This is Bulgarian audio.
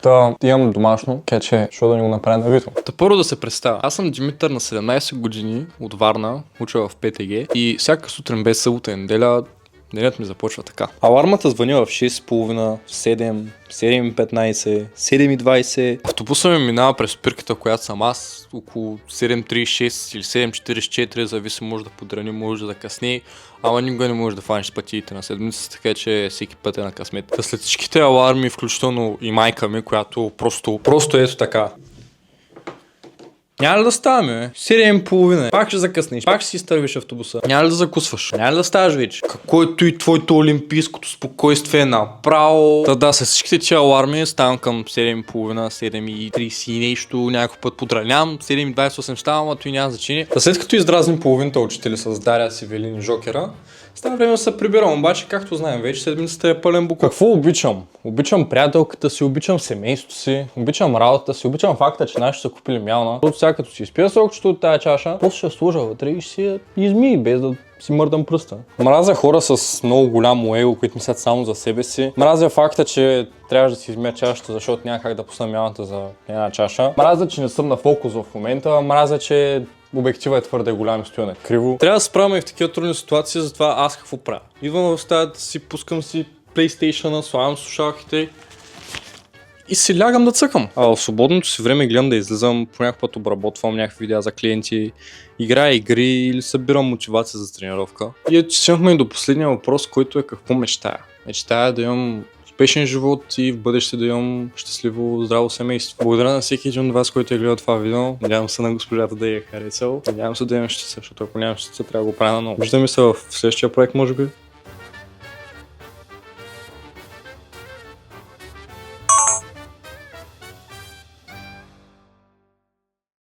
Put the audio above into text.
Та имам домашно кече, що да ни го направя на бито. Та първо да се представя. Аз съм Димитър на 17 години от Варна, уча в ПТГ и всяка сутрин без събота и неделя денят ми започва така. Алармата звъни в 6:30, в 7, 7:15, 7:20. Автобуса ми минава през спирката, в която съм аз, около 7:36 или 7:44, зависи, може да подрани, може да късне, ама никога не може да фанеш пътиите на седмицата, така че всеки път е на късмет. Та след всичките аларми, включително и майка ми, която просто ето така. Няма ли да ставаме, 7:30, пак ще закъснеш, пак ще си изтървиш автобуса. Няма ли да закусваш, няма ли да ставаш вече. Каквото и твоето олимпийското спокойствие направо. Да, с всичките тия аларми ставам към 7:30, 7:30 и нещо, някой път подранявам, 7:28 ставам, а той няма значение. Та след като издразним половината учители с Дария, Сивелин и Жокера, става време да се прибирам, обаче, както знаем вече, седмицата е пълен буклук. Какво обичам? Обичам приятелката си, обичам семейството си, обичам работата си, обичам факта, че нашите са купили мялна. Защото сега като си изпия сокчето от тая чаша, после ще сложа вътре и ще си я измий, без да си мърдам пръста. Мразя хора с много голямо его, които мислят само за себе си. Мразя факта, че трябва да си измия чашата, защото няма как да пусна мялната за една чаша. Мразя, че не съм на фокус в момента. Мразя, че обектива е твърде голям и стоя на криво. Трябва да справяме и в такива трудни ситуации, затова аз какво правя? Идвам в стаята си, пускам си PlayStation, слагам слушалките и си лягам да цъкам. А в свободното си време гледам да излизам, по някакъв път обработвам някакви видеа за клиенти, играя игри или събирам мотивация за тренировка. И стигнахме и до последния въпрос, който е какво мечтая. Мечтая да имам успешен живот и в бъдеще да имам щастливо, здраво семейство. Благодаря на всеки един от вас, който е гледал това видео. Надявам се на госпожата да я е харесал. Надявам се да имам щастие, защото ако нямам щастие, трябва да го правя наново. Виждаме се в следващия проект, може би.